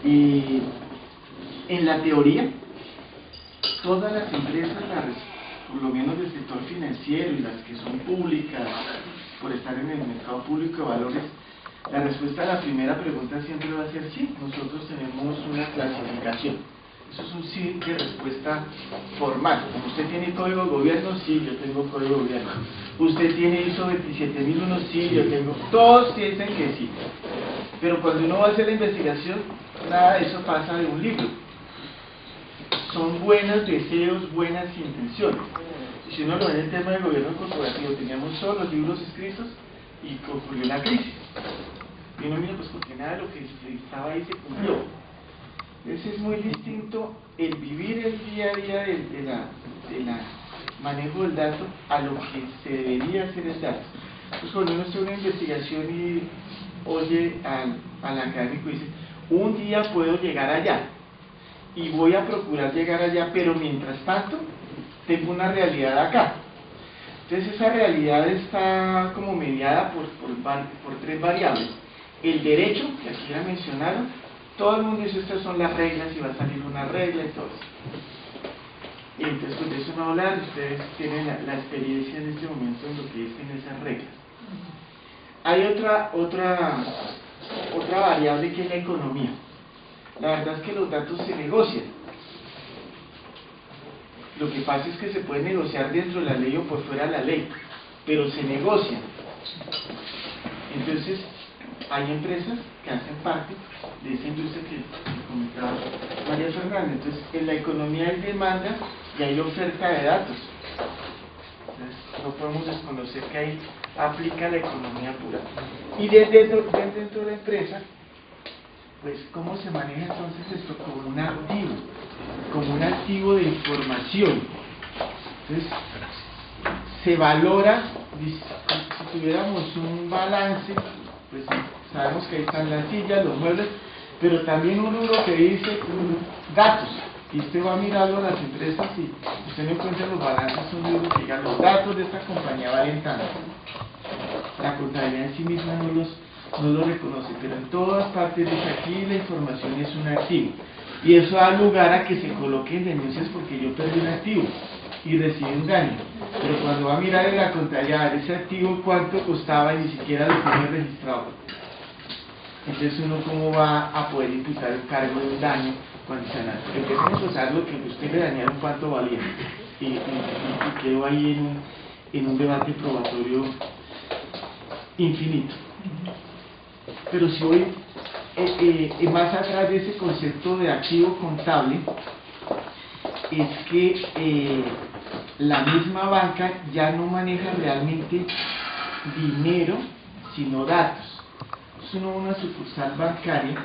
Y en la teoría, todas las empresas, por lo menos del sector financiero y las que son públicas, por estar en el mercado público de valores, la respuesta a la primera pregunta siempre va a ser sí. Nosotros tenemos una clasificación. Eso es un sí de respuesta formal. ¿Usted tiene código de gobierno? Sí, yo tengo código de gobierno. ¿Usted tiene ISO 27001? Sí, yo tengo. Todos dicen que sí. Pero cuando uno va a hacer la investigación, nada de eso pasa de un libro. Son buenos deseos, buenas intenciones. Y si uno lo ve en el tema del gobierno corporativo, teníamos todos los libros escritos y ocurrió la crisis. Y uno mira, pues porque nada de lo que estaba ahí se cumplió. Entonces es muy distinto el vivir el día a día de la manejo del dato a lo que se debería hacer el dato. Entonces cuando uno hace una investigación y oye al académico y dice, un día puedo llegar allá y voy a procurar llegar allá, pero mientras tanto tengo una realidad acá. Entonces esa realidad está como mediada por tres variables. El derecho, que aquí ya mencionaron, todo el mundo dice estas son las reglas y va a salir una regla y todo eso. Y entonces pues de eso no hablar, ustedes tienen la experiencia en este momento en lo que dicen esas reglas. Hay otra variable que es la economía. La verdad es que los datos se negocian. Lo que pasa es que se puede negociar dentro de la ley o por fuera de la ley, pero se negocian. Entonces, hay empresas que hacen parte de esa industria que comentaba María Fernanda. Entonces, en la economía hay demanda y hay oferta de datos. Entonces, no podemos desconocer que ahí aplica la economía pura. Y desde dentro de la empresa, pues, ¿cómo se maneja entonces esto? Como un activo de información. Entonces, se valora, si tuviéramos un balance, pues sabemos que ahí están las sillas, los muebles, pero también un libro que dice datos, y usted va mirando las empresas y usted no encuentra los balances, un libro que diga los datos de esta compañía valen tanto. La contabilidad en sí misma no lo reconoce, pero en todas partes dice aquí la información es un activo, y eso da lugar a que se coloquen denuncias porque yo perdí un activo y recibí un daño, pero cuando va a mirar en la contabilidad ese activo cuánto costaba y ni siquiera lo tiene registrado, entonces uno cómo va a poder imputar el cargo de un daño cuando se nada. Empecemos a usar lo que usted le dañaron cuánto valía y quedó ahí en un debate probatorio infinito. Pero si voy más atrás de ese concepto de activo contable, es que la misma banca ya no maneja realmente dinero, sino datos. Una sucursal bancaria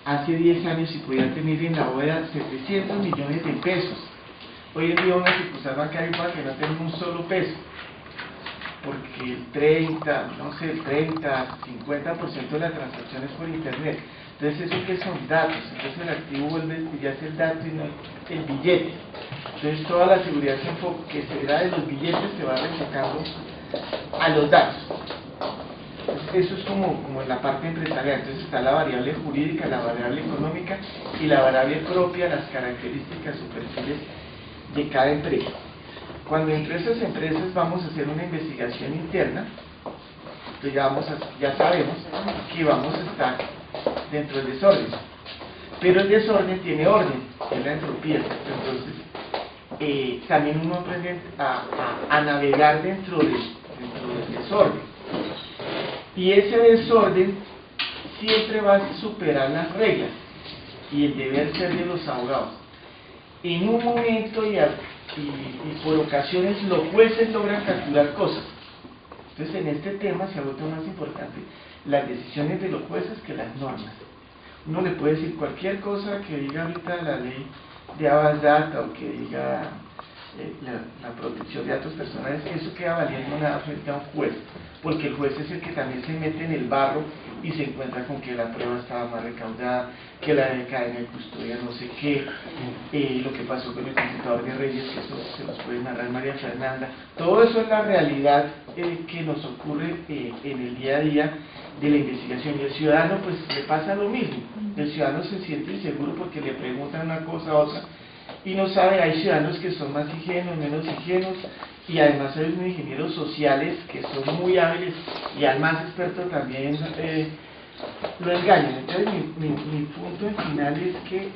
hace 10 años y podía tener en la bóveda 700 millones de pesos. Hoy en día una sucursal bancaria para que no tenga un solo peso, porque el 30, 50% de la transacción es por internet. Entonces, ¿eso qué son? Datos. Entonces el activo vuelve ya es el dato y no el billete. Entonces toda la seguridad que se da de los billetes se va reflejando a los datos. Entonces, eso es como en la parte empresarial. Entonces está la variable jurídica, la variable económica y la variable propia, las características o perfiles de cada empresa. Cuando entre esas empresas vamos a hacer una investigación interna, pues ya sabemos que vamos a estar dentro del desorden, pero el desorden tiene orden, que es la entropía. Entonces también uno aprende a navegar dentro del desorden, y ese desorden siempre va a superar las reglas y el deber ser de los abogados. En un momento y por ocasiones los jueces logran calcular cosas. Entonces en este tema se ha vuelto más importante las decisiones de los jueces que las normas. Uno le puede decir cualquier cosa que diga ahorita la ley de Aval Data o que diga la protección de datos personales, eso queda valiendo nada frente a un juez, porque el juez es el que también se mete en el barro y se encuentra con que la prueba estaba mal recaudada, que la cadena de custodia no sé qué, lo que pasó con el computador de Reyes, que eso se los puede narrar María Fernanda. Todo eso es la realidad que nos ocurre en el día a día de la investigación, y el ciudadano pues le pasa lo mismo. El ciudadano se siente inseguro porque le preguntan una cosa a otra y no sabe. Hay ciudadanos que son más ingenuos, menos ingenuos, y además hay unos ingenieros sociales que son muy hábiles y al más experto también lo engañan. Entonces mi punto final es que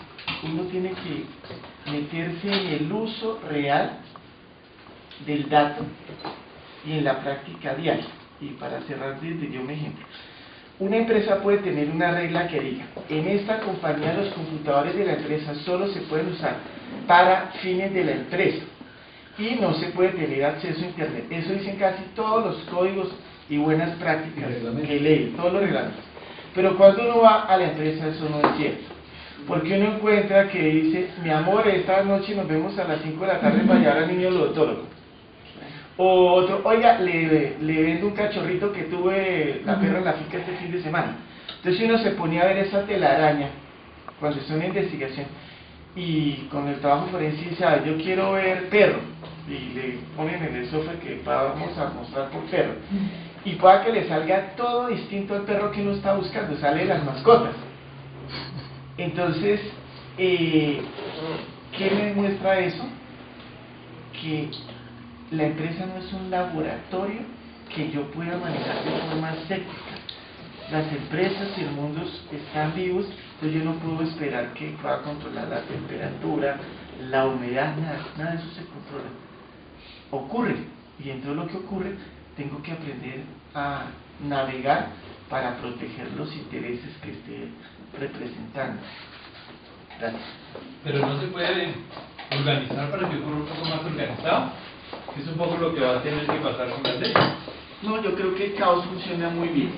uno tiene que meterse en el uso real del dato y en la práctica diaria. Y para cerrar, desde yo un ejemplo. Una empresa puede tener una regla que diga: en esta compañía los computadores de la empresa solo se pueden usar para fines de la empresa y no se puede tener acceso a internet. Eso dicen casi todos los códigos y buenas prácticas que leen, todos los reglamentos. Pero cuando uno va a la empresa, eso no es cierto, porque uno encuentra que dice: mi amor, esta noche nos vemos a las 5 de la tarde para llevar al niño al odontólogo. O otro: oiga, le vendo un cachorrito que tuve la perra en la finca este fin de semana. Entonces uno se ponía a ver esa telaraña cuando está en una investigación, y con el trabajo forense dice: yo quiero ver perro, y le ponen en el software que vamos a mostrar por perro, y pueda que le salga todo distinto al perro que uno está buscando, sale las mascotas. Entonces, ¿qué me muestra eso? Que la empresa no es un laboratorio que yo pueda manejar de forma técnica. Las empresas y el mundo están vivos, entonces yo no puedo esperar que pueda controlar la temperatura, la humedad, nada de eso se controla. Ocurre, y dentro de lo que ocurre tengo que aprender a navegar para proteger los intereses que esté representando. Gracias. Pero no se puede organizar para que ocurra un poco más organizado. Es un poco lo que va a tener que pasar con las leyes. No, yo creo que el caos funciona muy bien.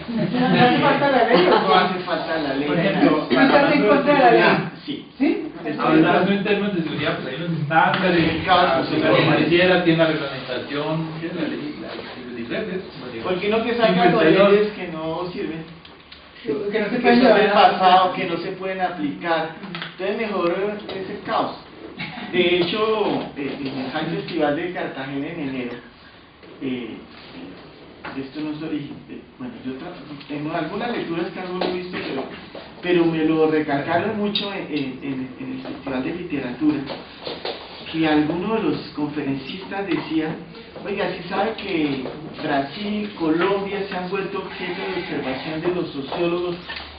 ¿No hace falta la ley? No hace falta la ley. Por ejemplo, ¿No estás en contra de la ley? Sí. ¿Sí? hablando en términos de seguridad, pues hay unos estándares, la financiera tiene la reglamentación, tiene la ley, porque no que salga con leyes que no sirven, Que no se que pueden son del llevar. pasado, que no se pueden aplicar. Entonces mejor es el caos. De hecho, en el Festival de Cartagena en enero, esto no es origen, bueno, yo tengo algunas lecturas que algo he visto, pero me lo recalcaron mucho en el Festival de Literatura, que algunos de los conferencistas decían: oiga, ¿sí sabe que Brasil, Colombia se han vuelto objeto de observación de los sociólogos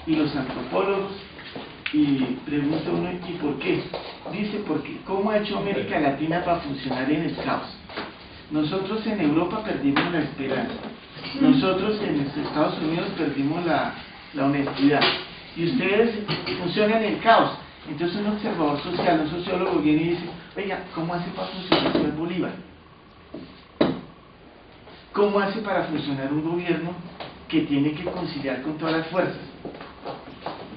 y los antropólogos? Y pregunta uno, ¿y por qué? Dice, porque ¿cómo ha hecho América Latina para funcionar en el caos? Nosotros en Europa perdimos la esperanza, nosotros en Estados Unidos perdimos la honestidad, y ustedes funcionan en el caos. Entonces un observador social, un sociólogo viene y dice: oiga, ¿cómo hace para funcionar el Bolívar? ¿Cómo hace para funcionar un gobierno que tiene que conciliar con todas las fuerzas?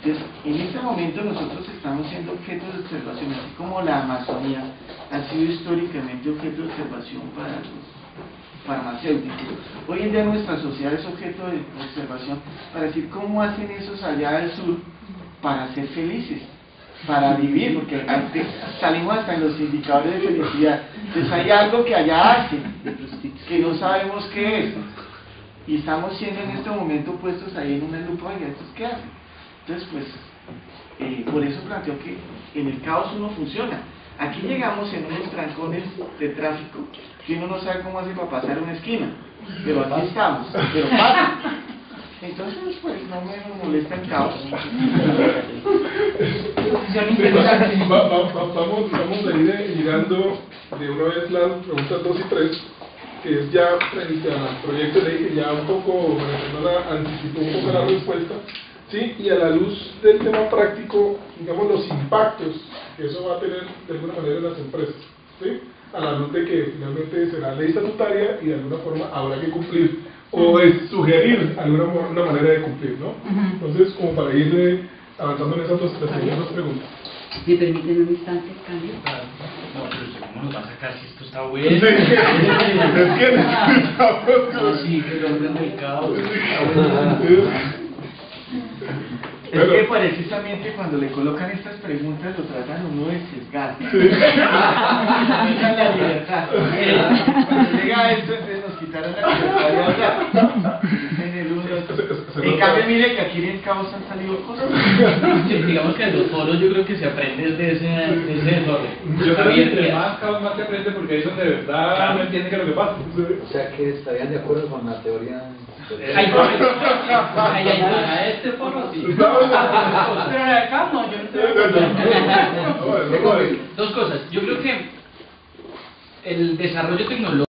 Entonces, en este momento nosotros estamos siendo objeto de observación, así como la Amazonía ha sido históricamente objeto de observación para los farmacéuticos. Hoy en día nuestra sociedad es objeto de observación para decir cómo hacen esos allá del sur para ser felices, para vivir, porque salimos hasta en los indicadores de felicidad. Entonces hay algo que allá hacen, que no sabemos qué es, y estamos siendo en este momento puestos ahí en una lupa y estos qué hacen. Entonces, pues, por eso planteo que en el caos uno funciona. Aquí llegamos en unos trancones de tráfico que uno no sabe cómo hace para pasar una esquina, pero aquí estamos, pero pasa. Entonces, pues, no me molesta el caos. Vamos a ir mirando de una vez las preguntas 2 y 3, que es ya frente al proyecto de ley, que ya un poco, anticipó un poco la respuesta. Sí, y a la luz del tema práctico, digamos, los impactos que eso va a tener de alguna manera en las empresas, ¿sí? A la luz de que finalmente será ley estatutaria y de alguna forma habrá que cumplir, o es sugerir una manera de cumplir, ¿no? Entonces, como para ir avanzando en esas dos preguntas. ¿Me permiten un instante, cambio? No, pero ¿cómo nos va a sacar si esto está bueno? Es que necesitamos... No, sí, que el orden del caos. Es que precisamente cuando le colocan estas preguntas lo tratan uno de sesgar. Quitan la libertad. Cuando llega esto, entonces nos quitaron la libertad de hablar. En el uno. En cambio, mire que aquí en el caos han salido cosas. Sí, digamos que en los foros yo creo que se aprende de ese desorden. Yo creo que entre más caos más se aprende, porque ahí es donde de verdad no entiende qué es lo que pasa. O sea que estarían de acuerdo con la teoría. A este foro sí. Pero la de acá no, yo no sé. Dos cosas. Yo creo que el desarrollo tecnológico